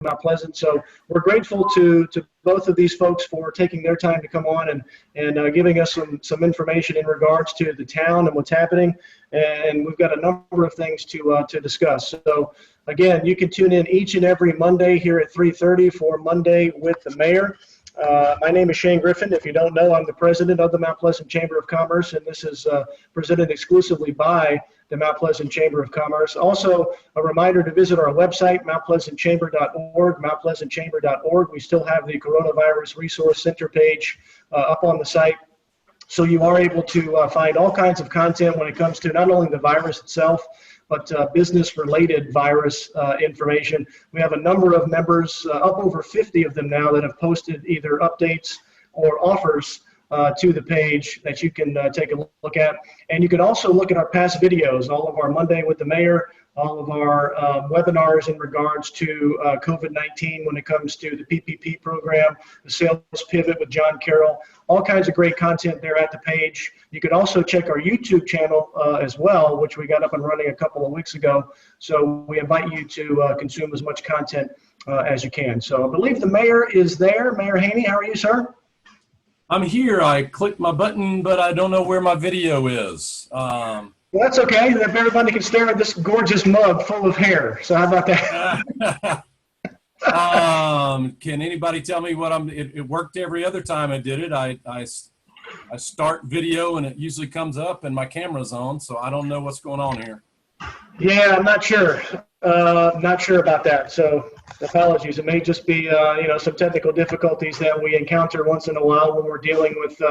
Mount Pleasant. So we're grateful to both of these folks for taking their time to come on and giving us some information in regards to the town and what's happening. And we've got a number of things to discuss. So again, you can tune in each and every Monday here at 3:30 for Monday with the Mayor. My name is Shane Griffin. If you don't know, I'm the president of the Mount Pleasant Chamber of Commerce, and this is presented exclusively by the Mount Pleasant Chamber of Commerce. Also, a reminder to visit our website, mountpleasantchamber.org, mountpleasantchamber.org. We still have the Coronavirus Resource Center page up on the site. So you are able to find all kinds of content when it comes to not only the virus itself, but business-related virus information. We have a number of members, up over 50 of them now, that have posted either updates or offers to the page that you can take a look at. And you can also look at our past videos, all of our Monday with the Mayor, all of our webinars in regards to COVID-19 when it comes to the PPP program, the sales pivot with John Carroll, all kinds of great content there at the page. You can also check our YouTube channel as well, which we got up and running a couple of weeks ago. So we invite you to consume as much content as you can. So I believe the Mayor is there. Mayor Haney, how are you, sir? I'm here. I clicked my button, but I don't know where my video is. Well, that's okay. Everybody can stare at this gorgeous mug full of hair. So how about that? Can anybody tell me what it worked every other time I did it. I start video and it usually comes up and my camera's on, so I don't know what's going on here. Yeah, I'm not sure. Not sure about that. So apologies. It may just be, some technical difficulties that we encounter once in a while when we're dealing with,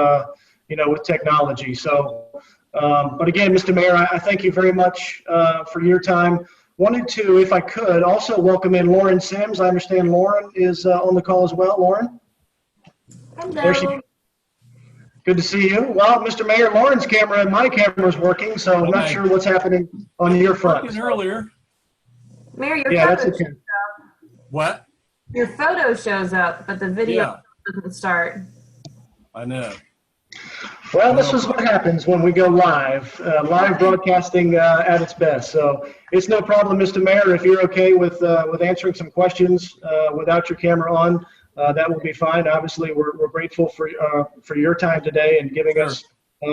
with technology. So, but again, Mr. Mayor, I thank you very much for your time. Wanted to, if I could, also welcome in Lauren Sims. I understand Lauren is on the call as well. Lauren? Hello. Good to see you. Well, Mr. Mayor, Lauren's camera and my camera is working, so I'm not sure what's happening on your front. Working earlier. Mayor, your photo okay. shows up. What? Your photo shows up, but the video doesn't start. I know. Well, this is what happens when we go live. Live broadcasting at its best. So it's no problem, Mr. Mayor. If you're okay with answering some questions without your camera on, that will be fine. Obviously, we're grateful for your time today and giving us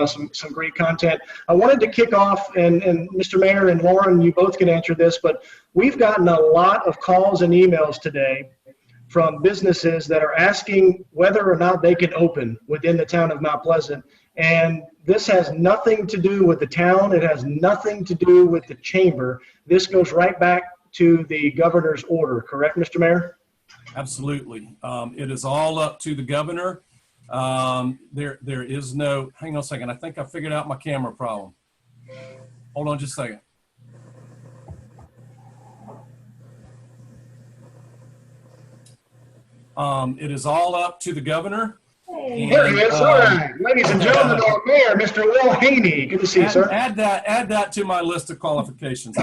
some great content. I wanted to kick off, and Mr. Mayor and Lauren, you both can answer this, but we've gotten a lot of calls and emails today from businesses that are asking whether or not they can open within the town of Mount Pleasant. And this has nothing to do with the town. It has nothing to do with the chamber. This goes right back to the governor's order, correct, Mr. Mayor? Absolutely. It is all up to the governor. There is no, hang on a second. I think I figured out my camera problem. Hold on just a second. It is all up to the governor. And, there he is. All right. Ladies and gentlemen, our mayor, Mr. Will Haney. Good to see you, sir. Add that to my list of qualifications.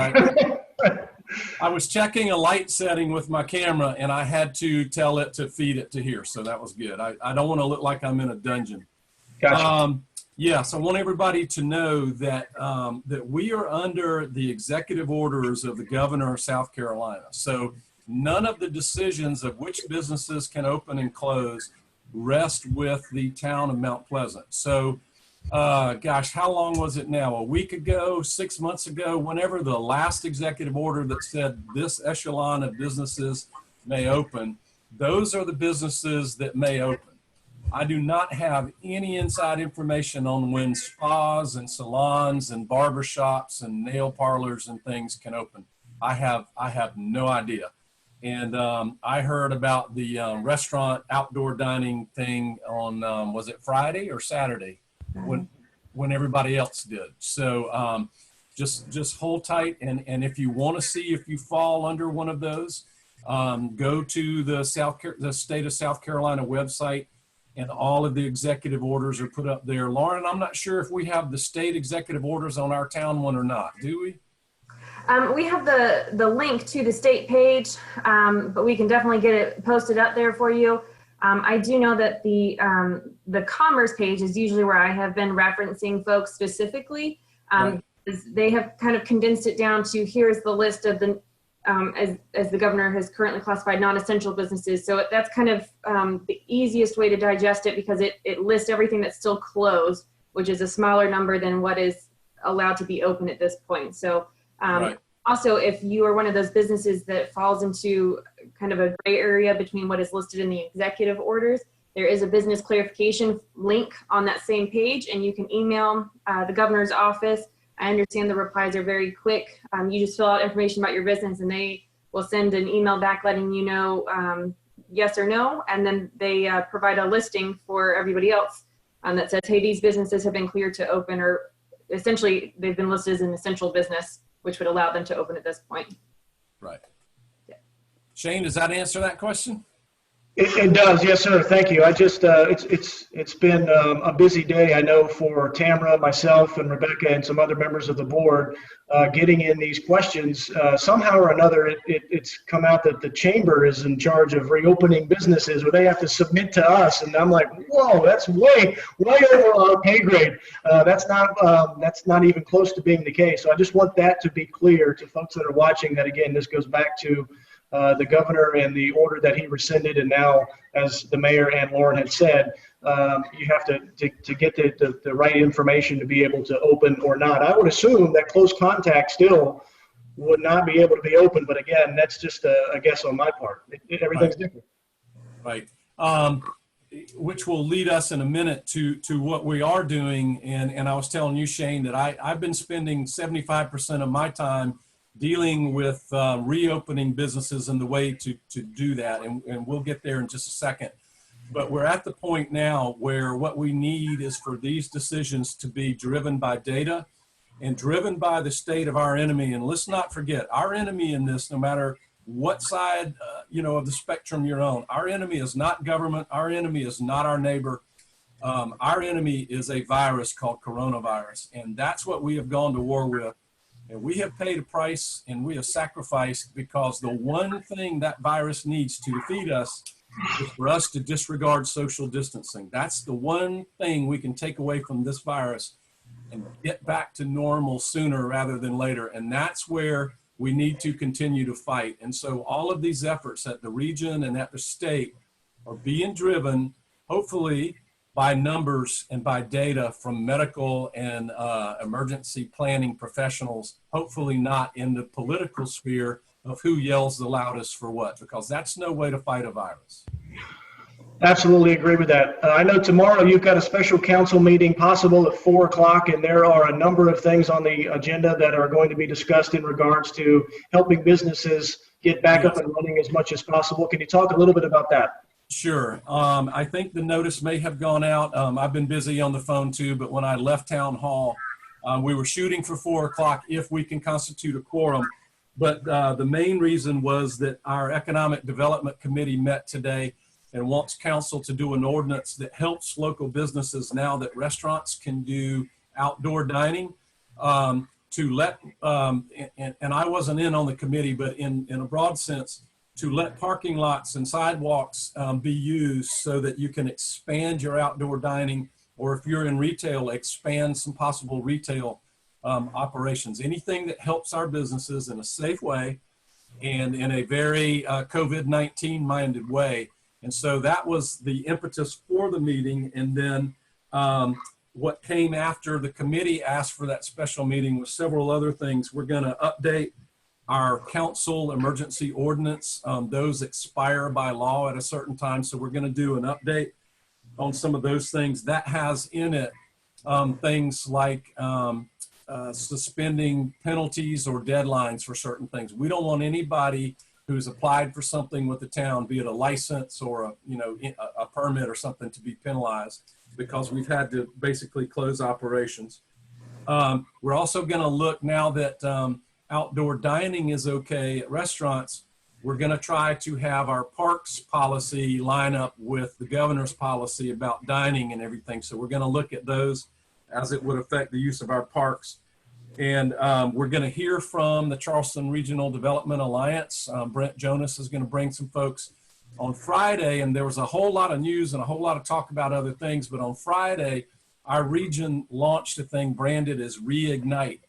I was checking a light setting with my camera and I had to tell it to feed it to here. So that was good. I don't want to look like I'm in a dungeon. Gotcha. Yes, I want everybody to know that that we are under the executive orders of the governor of South Carolina. So none of the decisions of which businesses can open and close rest with the town of Mount Pleasant. So, gosh, how long was it now? A week ago, 6 months ago, whenever the last executive order that said this echelon of businesses may open, those are the businesses that may open. I do not have any inside information on when spas and salons and barbershops and nail parlors and things can open. I have no idea. And I heard about the restaurant outdoor dining thing on, was it Friday or Saturday when everybody else did. So just hold tight. And if you want to see if you fall under one of those, go to the state of South Carolina website, and all of the executive orders are put up there. Lauren, I'm not sure if we have the state executive orders on our town one or not. Do we? We have the link to the state page, but we can definitely get it posted up there for you. I do know that the commerce page is usually where I have been referencing folks specifically. Right. They have kind of condensed it down to here's the list of the as the governor has currently classified non-essential businesses. So that's kind of the easiest way to digest it, because it lists everything that's still closed, which is a smaller number than what is allowed to be open at this point. So Right. also, if you are one of those businesses that falls into kind of a gray area between what is listed in the executive orders, there is a business clarification link on that same page, and you can email the governor's office. I understand the replies are very quick. You just fill out information about your business, and they will send an email back letting you know yes or no, and then they provide a listing for everybody else that says, hey, these businesses have been cleared to open, or essentially they've been listed as an essential business, which would allow them to open at this point. Right. Yeah. Shane, does that answer that question? It does, yes, sir. Thank you. I just it's been a busy day, I know, for Tamara, myself, and Rebecca, and some other members of the board, getting in these questions. Somehow or another, it's come out that the chamber is in charge of reopening businesses, where they have to submit to us, and I'm like, whoa, that's way over our pay grade. That's not even close to being the case. So I just want that to be clear to folks that are watching. That again, this goes back to the governor and the order that he rescinded, and now, as the mayor and Lauren had said, you have to get the right information to be able to open or not. I would assume that close contact still would not be able to be open, but again, that's just a guess on my part. Everything's different. Right. Which will lead us in a minute to what we are doing. And I was telling you, Shane, that I've been spending 75% of my time dealing with reopening businesses and the way to do that. And we'll get there in just a second. But we're at the point now where what we need is for these decisions to be driven by data and driven by the state of our enemy. And let's not forget, our enemy in this, no matter what side of the spectrum you're on, our enemy is not government. Our enemy is not our neighbor. Our enemy is a virus called coronavirus. And that's what we have gone to war with. And we have paid a price, and we have sacrificed, because the one thing that virus needs to defeat us is for us to disregard social distancing. That's the one thing we can take away from this virus and get back to normal sooner rather than later. And that's where we need to continue to fight. And so all of these efforts at the region and at the state are being driven, hopefully, by numbers and by data from medical and emergency planning professionals, hopefully not in the political sphere of who yells the loudest for what, because that's no way to fight a virus. Absolutely agree with that. I know tomorrow you've got a special council meeting possible at 4 o'clock, and there are a number of things on the agenda that are going to be discussed in regards to helping businesses get back up and running as much as possible. Can you talk a little bit about that? Sure. I think the notice may have gone out. I've been busy on the phone too, but when I left town hall, we were shooting for 4 o'clock if we can constitute a quorum. But the main reason was that our Economic Development Committee met today and wants council to do an ordinance that helps local businesses now that restaurants can do outdoor dining, to let, and I wasn't in on the committee, but in a broad sense, to let parking lots and sidewalks be used so that you can expand your outdoor dining, or if you're in retail, expand some possible retail operations. Anything that helps our businesses in a safe way and in a very COVID-19 minded way. And so that was the impetus for the meeting. And then what came after the committee asked for that special meeting was several other things. We're going to update our council emergency ordinance. Those expire by law at a certain time. So we're going to do an update on some of those things. That has in it things like suspending penalties or deadlines for certain things. We don't want anybody who's applied for something with the town, be it a license or a permit or something, to be penalized, because we've had to basically close operations. We're also going to look, now that outdoor dining is okay at restaurants, we're going to try to have our parks policy line up with the governor's policy about dining and everything. So we're going to look at those as it would affect the use of our parks. And we're going to hear from the Charleston Regional Development Alliance. Brent Jonas is going to bring some folks on Friday, and there was a whole lot of news and a whole lot of talk about other things. But on Friday, our region launched a thing branded as Reignite.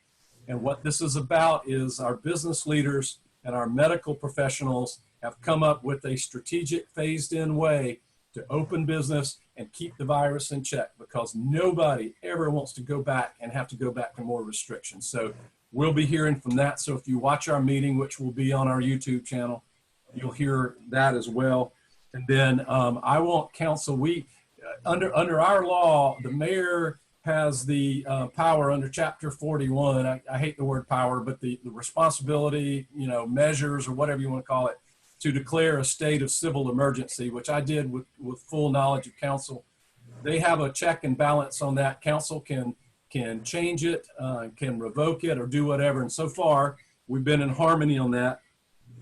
And what this is about is our business leaders and our medical professionals have come up with a strategic phased-in way to open business and keep the virus in check, because nobody ever wants to go back and have to go back to more restrictions. So we'll be hearing from that. So if you watch our meeting, which will be on our YouTube channel, you'll hear that as well. And then I want council, under our law, the mayor has the power under Chapter 41. I hate the word power, but the responsibility, measures, or whatever you want to call it, to declare a state of civil emergency, which I did with full knowledge of council. They have a check and balance on that. Council can change it, can revoke it, or do whatever. And so far, we've been in harmony on that.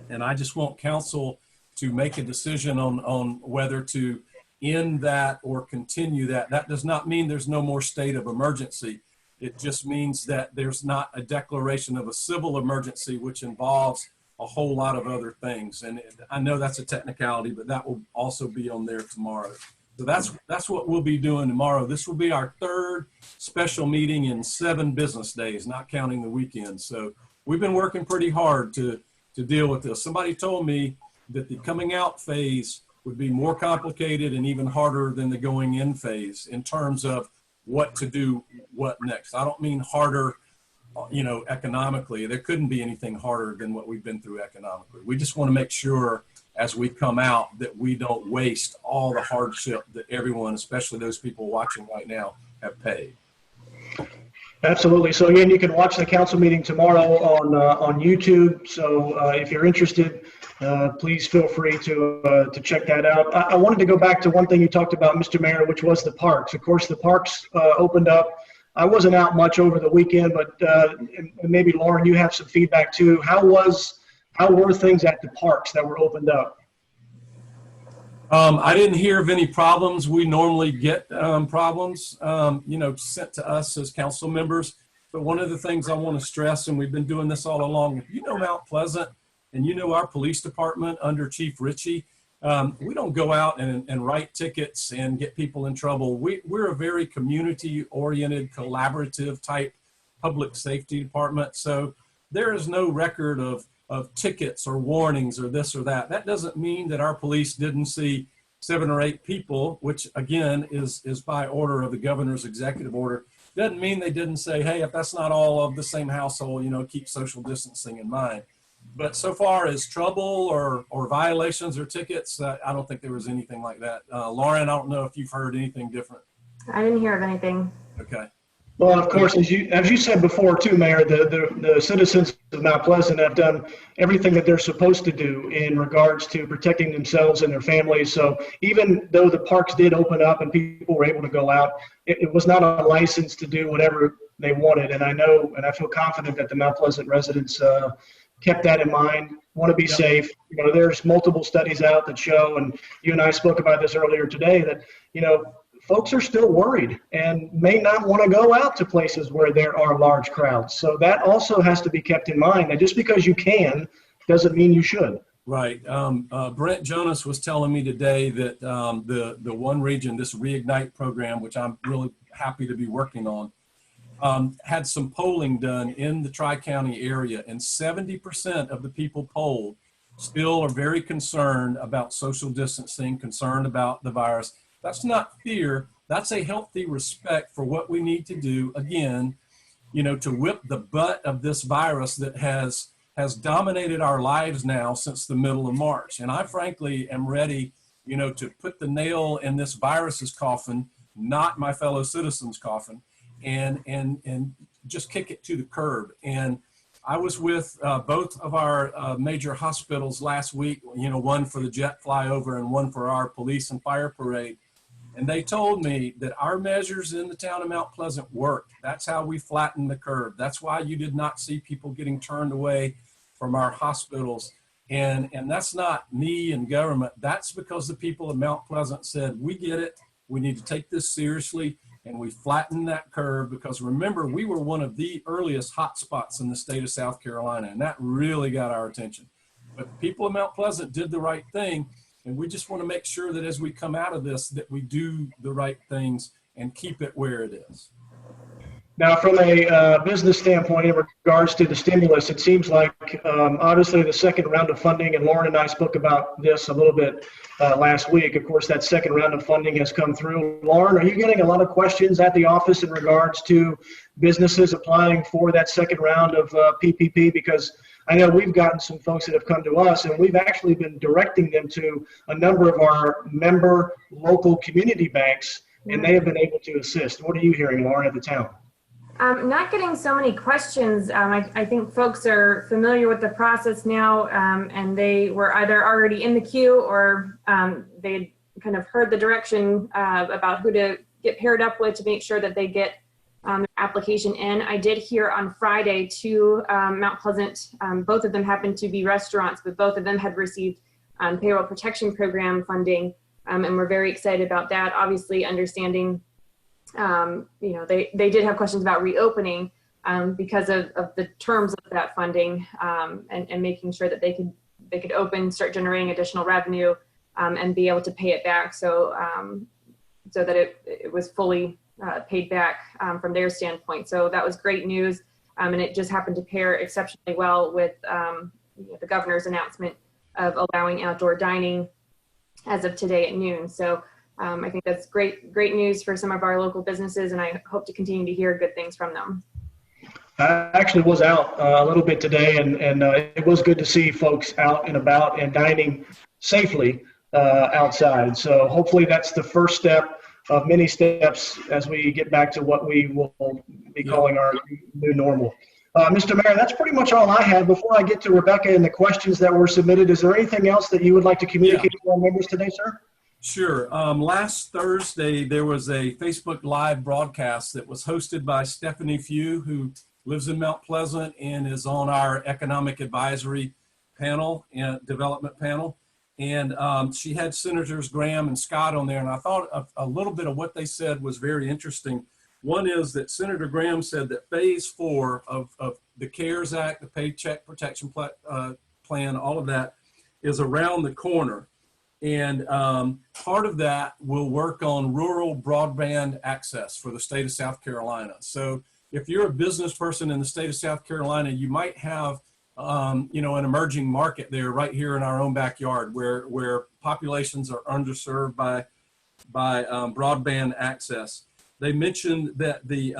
And I just want council to make a decision on whether to end that or continue that. That does not mean there's no more state of emergency. It just means that there's not a declaration of a civil emergency, which involves a whole lot of other things. And I know that's a technicality, but that will also be on there tomorrow. So that's what we'll be doing tomorrow. This will be our third special meeting in 7 business days, not counting the weekend. So we've been working pretty hard to deal with this. Somebody told me that the coming out phase would be more complicated and even harder than the going in phase in terms of what to do, what next. I don't mean harder, economically. There couldn't be anything harder than what we've been through economically. We just want to make sure as we come out that we don't waste all the hardship that everyone, especially those people watching right now, have paid. Absolutely. So again, you can watch the council meeting tomorrow on YouTube. So if you're interested, please feel free to check that out. I wanted to go back to one thing you talked about, Mr. Mayor, which was the parks. Of course, the parks opened up. I wasn't out much over the weekend, but maybe Lauren, you have some feedback too. How were things at the parks that were opened up? I didn't hear of any problems. We normally get problems, sent to us as council members. But one of the things I want to stress, and we've been doing this all along, if you know Mount Pleasant and you know our police department under Chief Ritchie, we don't go out and write tickets and get people in trouble. We're a very community-oriented, collaborative type public safety department. So there is no record of tickets or warnings or this or that. That doesn't mean that our police didn't see 7 or 8 people, which again is by order of the governor's executive order. Doesn't mean they didn't say, hey, if that's not all of the same household, keep social distancing in mind. But so far as trouble or violations or tickets, I don't think there was anything like that. Lauren, I don't know if you've heard anything different. I didn't hear of anything. Okay. Well, of course, as you said before too, Mayor, the citizens of Mount Pleasant have done everything that they're supposed to do in regards to protecting themselves and their families. So even though the parks did open up and people were able to go out, it was not a license to do whatever they wanted. And I know, and I feel confident that the Mount Pleasant residents kept that in mind, want to be safe. There's multiple studies out that show, and you and I spoke about this earlier today, that, folks are still worried and may not want to go out to places where there are large crowds. So that also has to be kept in mind. And just because you can doesn't mean you should. Right. Brent Jonas was telling me today that the One Region, this Reignite program, which I'm really happy to be working on, had some polling done in the Tri-County area, and 70% of the people polled still are very concerned about social distancing, concerned about the virus. That's not fear. That's a healthy respect for what we need to do, again, to whip the butt of this virus that has dominated our lives now since the middle of March. And I frankly am ready, to put the nail in this virus's coffin, not my fellow citizens' coffin, and just kick it to the curb. And I was with both of our major hospitals last week, one for the jet flyover and one for our police and fire parade. And they told me that our measures in the town of Mount Pleasant worked. That's how we flattened the curve. That's why you did not see people getting turned away from our hospitals. And that's not me and government. That's because the people of Mount Pleasant said, we get it. We need to take this seriously. And we flattened that curve because, remember, we were one of the earliest hot spots in the state of South Carolina. And that really got our attention. But the people of Mount Pleasant did the right thing. And we just want to make sure that as we come out of this, that we do the right things and keep it where it is. Now, from a business standpoint, in regards to the stimulus, it seems like obviously the second round of funding, and Lauren and I spoke about this a little bit last week. Of course, that second round of funding has come through. Lauren, are you getting a lot of questions at the office in regards to businesses applying for that second round of PPP? Because I know we've gotten some folks that have come to us, and we've actually been directing them to a number of our member local community banks, and they have been able to assist. What are you hearing, Lauren, at the town? Not getting so many questions. I think folks are familiar with the process now, and they were either already in the queue or they'd kind of heard the direction about who to get paired up with to make sure that they get their application in. I did hear on Friday two Mount Pleasant, both of them happened to be restaurants, but both of them had received payroll protection program funding, and we're very excited about that. Obviously, understanding they did have questions about reopening because of the terms of that funding, and making sure that they could open, start generating additional revenue, and be able to pay it back, so that it was fully paid back from their standpoint. So that was great news, and it just happened to pair exceptionally well with the governor's announcement of allowing outdoor dining as of today at noon. So I think that's great news for some of our local businesses, and I hope to continue to hear good things from them. I actually was out a little bit today, and it was good to see folks out and about and dining safely outside. So hopefully that's the first step of many steps as we get back to what we will be calling our new normal. Mr. Mayor, that's pretty much all I have. Before I get to Rebecca and the questions that were submitted, is there anything else that you would like to communicate to our members today, sir? Sure. Last Thursday, there was a Facebook Live broadcast that was hosted by Stephanie Few, who lives in Mount Pleasant and is on our economic advisory panel and development panel. And she had Senators Graham and Scott on there. And I thought a little bit of what they said was very interesting. One is that Senator Graham said that phase 4 of the CARES Act, the Paycheck Protection Plan, all of that is around the corner. And part of that will work on rural broadband access for the state of South Carolina. So if you're a business person in the state of South Carolina, you might have an emerging market there right here in our own backyard where populations are underserved by broadband access. They mentioned that the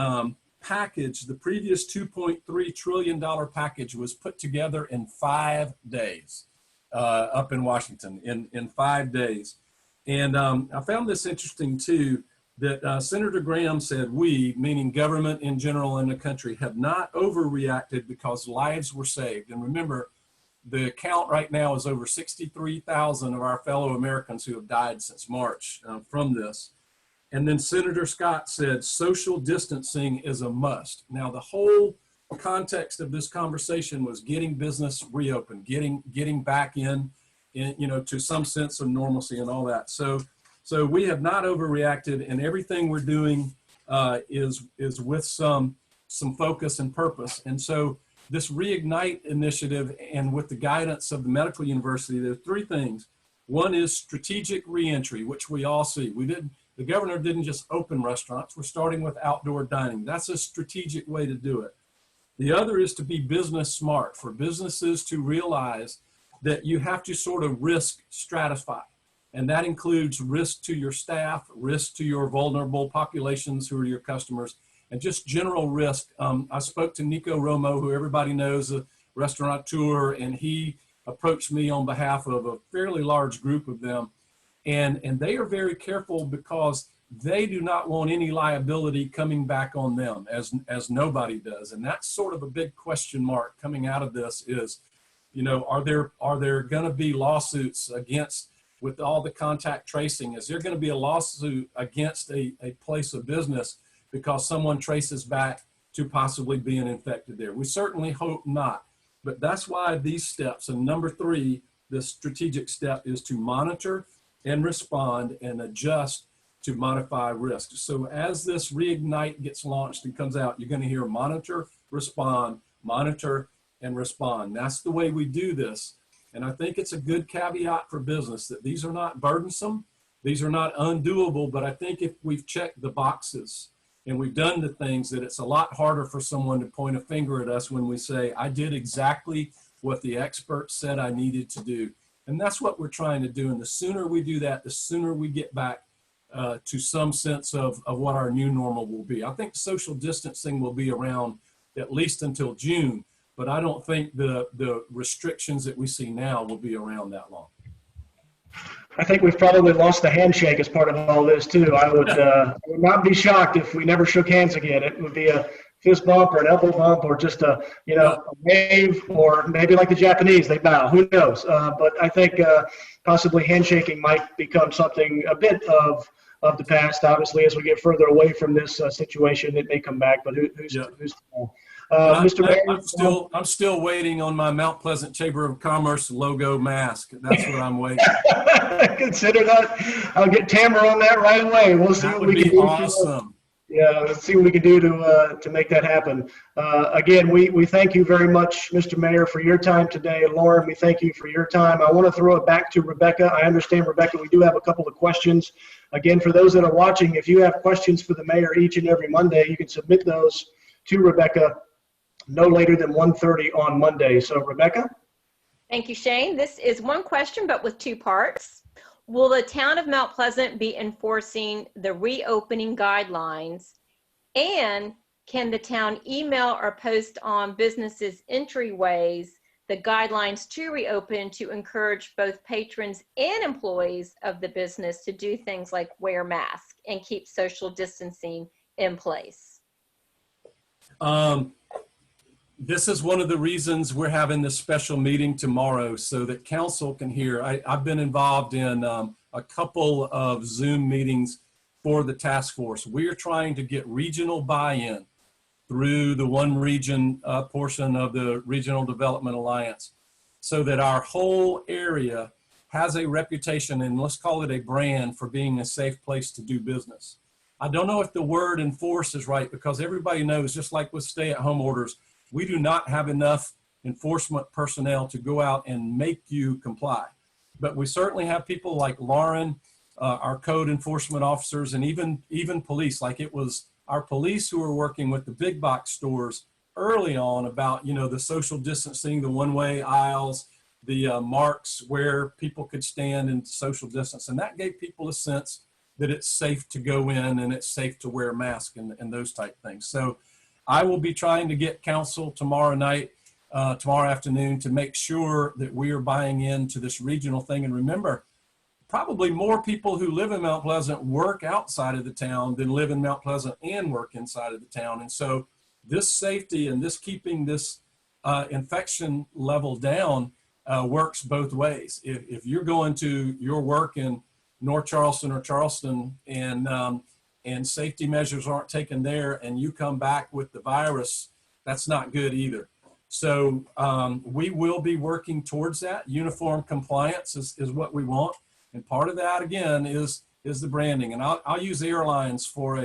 package, the previous $2.3 trillion package, was put together in 5 days. Up in Washington in 5 days. And I found this interesting too, that Senator Graham said we, meaning government in general in the country, have not overreacted because lives were saved. And remember, the count right now is over 63,000 of our fellow Americans who have died since March from this. And then Senator Scott said social distancing is a must. Now the whole context of this conversation was getting business reopened, getting back in to some sense of normalcy and all that. So we have not overreacted, and everything we're doing is with some focus and purpose. And so this Reignite initiative, and with the guidance of the medical university, there are 3 things. One is strategic reentry, which we all see. The governor didn't just open restaurants. We're starting with outdoor dining. That's a strategic way to do it. The other is to be business smart, for businesses to realize that you have to sort of risk stratify. And that includes risk to your staff, risk to your vulnerable populations who are your customers, and just general risk. I spoke to Nico Romo, who everybody knows, a restaurateur, and he approached me on behalf of a fairly large group of them. And they are very careful because they do not want any liability coming back on them, as nobody does. And that's sort of a big question mark coming out of this is, are there going to be lawsuits against, with all the contact tracing, is there going to be a lawsuit against a place of business because someone traces back to possibly being infected there? We certainly hope not. But that's why these steps, and number 3, the strategic step, is to monitor and respond and adjust to modify risk. So as this Reignite gets launched and comes out, you're going to hear monitor, respond, monitor, and respond. That's the way we do this. And I think it's a good caveat for business that these are not burdensome, these are not undoable, but I think if we've checked the boxes and we've done the things that it's a lot harder for someone to point a finger at us when we say, I did exactly what the experts said I needed to do. And that's what we're trying to do. And the sooner we do that, the sooner we get back to some sense of what our new normal will be. I think social distancing will be around at least until June, but I don't think the restrictions that we see now will be around that long. I think we've probably lost the handshake as part of all this too. I would not be shocked if we never shook hands again. It would be a fist bump or an elbow bump or just a wave, or maybe like the Japanese, they bow. Who knows? But I think possibly handshaking might become something a bit of the past. Obviously, as we get further away from this situation, it may come back. But who's to know? Mr. Mayor, I'm still waiting on my Mount Pleasant Chamber of Commerce logo mask. That's what I'm waiting. Consider that. I'll get Tamara on that right away. We'll see what we can do. Awesome. Yeah, let's see what we can do to make that happen. Again, we thank you very much, Mr. Mayor, for your time today. Lauren, we thank you for your time. I want to throw it back to Rebecca. I understand, Rebecca, we do have a couple of questions. Again, for those that are watching, if you have questions for the mayor each and every Monday, you can submit those to Rebecca no later than 1:30 on Monday. So, Rebecca? Thank you, Shane. This is one question, but with two parts. Will the town of Mount Pleasant be enforcing the reopening guidelines? And can the town email or post on businesses' entryways the guidelines to reopen to encourage both patrons and employees of the business to do things like wear masks and keep social distancing in place? This is one of the reasons we're having this special meeting tomorrow, so that council can hear. I've been involved in a couple of Zoom meetings for the task force. We're trying to get regional buy-in through the One Region portion of the Regional Development Alliance, so that our whole area has a reputation, and let's call it a brand, for being a safe place to do business. I don't know if the word enforce is right, because everybody knows, just like with stay-at-home orders, we do not have enough enforcement personnel to go out and make you comply. But we certainly have people like Lauren, our code enforcement officers, and even police. Like, it was our police who were working with the big box stores early on about, the social distancing, the one-way aisles, the marks where people could stand and social distance. And that gave people a sense that it's safe to go in and it's safe to wear a mask and those type things. So I will be trying to get council tomorrow afternoon, to make sure that we are buying into this regional thing. And remember, probably more people who live in Mount Pleasant work outside of the town than live in Mount Pleasant and work inside of the town. And so this safety and this keeping this infection level down works both ways. If you're going to your work in North Charleston or Charleston and safety measures aren't taken there, and you come back with the virus, that's not good either. So we will be working towards that. Uniform compliance is what we want. And part of that, again, is the branding. And I'll use airlines for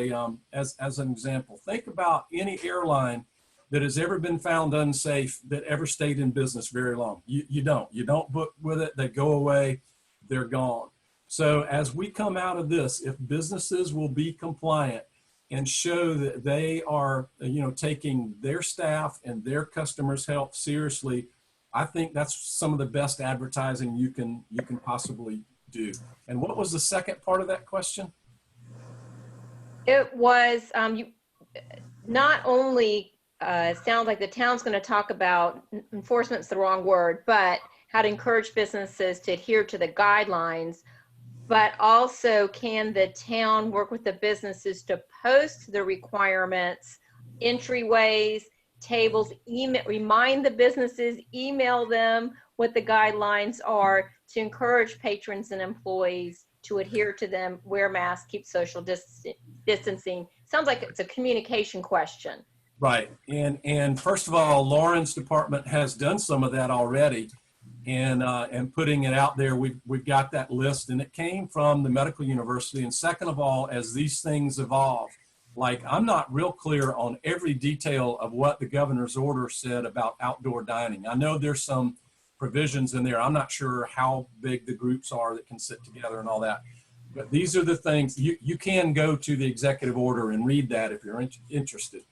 as an example. Think about any airline that has ever been found unsafe that ever stayed in business very long. You don't book with it. They go away. They're gone. So as we come out of this, if businesses will be compliant and show that they are, taking their staff and their customers' health seriously, I think that's some of the best advertising you can possibly do. And what was the second part of that question? It was not only sounds like the town's going to talk about enforcement's the wrong word, but how to encourage businesses to adhere to the guidelines. But also, can the town work with the businesses to post the requirements, entryways, tables, remind the businesses, email them what the guidelines are to encourage patrons and employees to adhere to them, wear masks, keep social distancing? Sounds like it's a communication question. Right. And first of all, Lauren's department has done some of that already. And putting it out there, we've got that list, and it came from the medical university. And second of all, as these things evolve, like, I'm not real clear on every detail of what the governor's order said about outdoor dining. I know there's some provisions in there. I'm not sure how big the groups are that can sit together and all that. But these are the things, you can go to the executive order and read that if you're interested.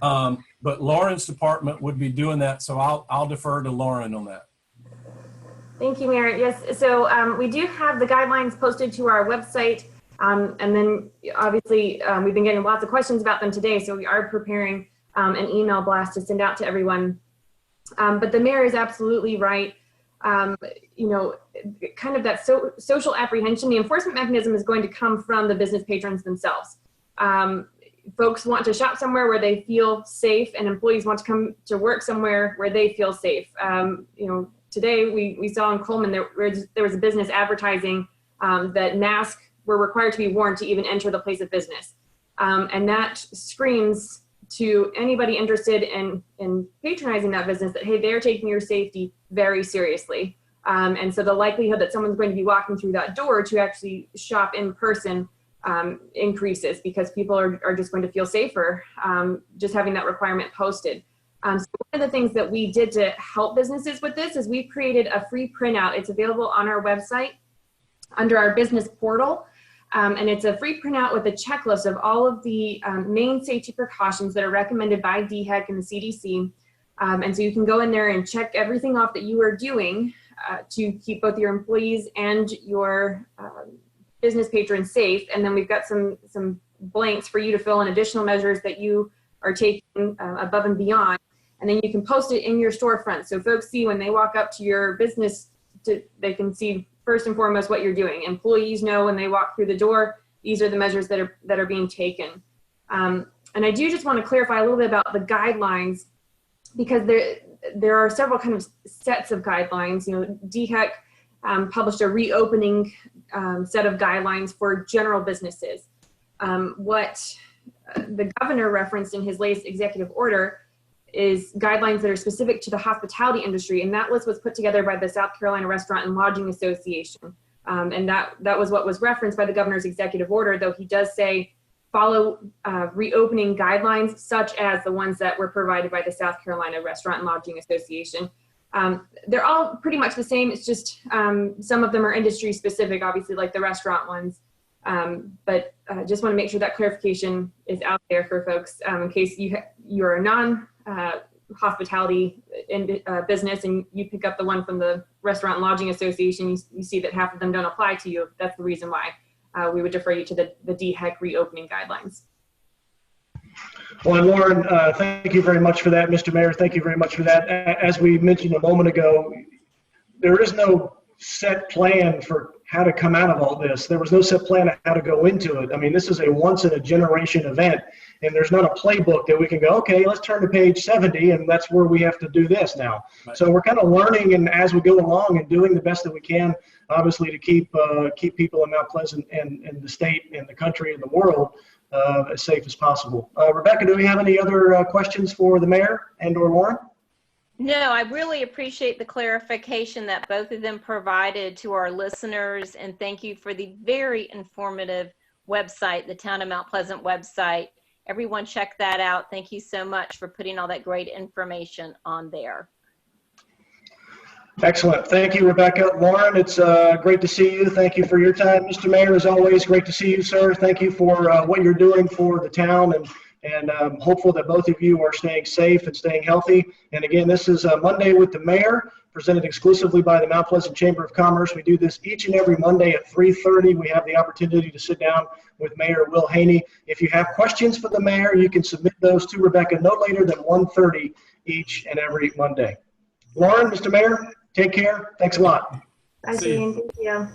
But Lauren's department would be doing that, so I'll defer to Lauren on that. Thank you, Mayor. Yes, so we do have the guidelines posted to our website. And then obviously we've been getting lots of questions about them today, so we are preparing an email blast to send out to everyone. But the mayor is absolutely right. You know, kind of that social apprehension, the enforcement mechanism is going to come from the business patrons themselves. Folks want to shop somewhere where they feel safe, and employees want to come to work somewhere where they feel safe. You know, today we saw in Coleman there was a business advertising that masks were required to be worn to even enter the place of business. And that screams to anybody interested in patronizing that business that, hey, they're taking your safety very seriously. And so the likelihood that someone's going to be walking through that door to actually shop in person increases, because people are just going to feel safer just having that requirement posted. So one of the things that we did to help businesses with this is we created a free printout. It's available on our website under our business portal. And it's a free printout with a checklist of all of the main safety precautions that are recommended by DHEC and the CDC. And so you can go in there and check everything off that you are doing to keep both your employees and your business patrons safe. And then we've got some blanks for you to fill in additional measures that you are taking above and beyond. And then you can post it in your storefront. So folks see when they walk up to your business, they can see first and foremost what you're doing. Employees know when they walk through the door, these are the measures that are being taken. And I do just want to clarify a little bit about the guidelines, because there are several kind of sets of guidelines. You know, DHEC published a reopening set of guidelines for general businesses. What the governor referenced in his latest executive order is guidelines that are specific to the hospitality industry, and that was put together by the South Carolina Restaurant and Lodging Association. And that was what was referenced by the governor's executive order, though he does say follow reopening guidelines such as the ones that were provided by the South Carolina Restaurant and Lodging Association. They're all pretty much the same. It's just some of them are industry specific, obviously, like the restaurant ones. But just want to make sure that clarification is out there for folks in case you're a non-hospitality business and you pick up the one from the Restaurant and Lodging Association, you see that half of them don't apply to you. That's the reason why we would defer you to the DHEC reopening guidelines. Well, and Lauren, thank you very much for that. Mr. Mayor, thank you very much for that. As we mentioned a moment ago, there is no set plan for how to come out of all this. There was no set plan of how to go into it. I mean, this is a once in a generation event, and there's not a playbook that we can go, okay, let's turn to page 70 and that's where we have to do this now. Right. So we're kind of learning, and as we go along and doing the best that we can, obviously, to keep people in Mount Pleasant and the state and the country and the world as safe as possible. Rebecca, do we have any other questions for the mayor and or Lauren? No, I really appreciate the clarification that both of them provided to our listeners, and thank you for the very informative website, the Town of Mount Pleasant website. Everyone check that out. Thank you so much for putting all that great information on there. Excellent. Thank you, Rebecca. Lauren, it's great to see you. Thank you for your time. Mr. Mayor, as always, great to see you, sir. Thank you for what you're doing for the town, and I'm hopeful that both of you are staying safe and staying healthy. And again, this is Monday with the Mayor, presented exclusively by the Mount Pleasant Chamber of Commerce. We do this each and every Monday at 3:30. We have the opportunity to sit down with Mayor Will Haney. If you have questions for the Mayor, you can submit those to Rebecca no later than 1:30 each and every Monday. Lauren, Mr. Mayor, take care. Thanks a lot. Bye, Gene. Thank you.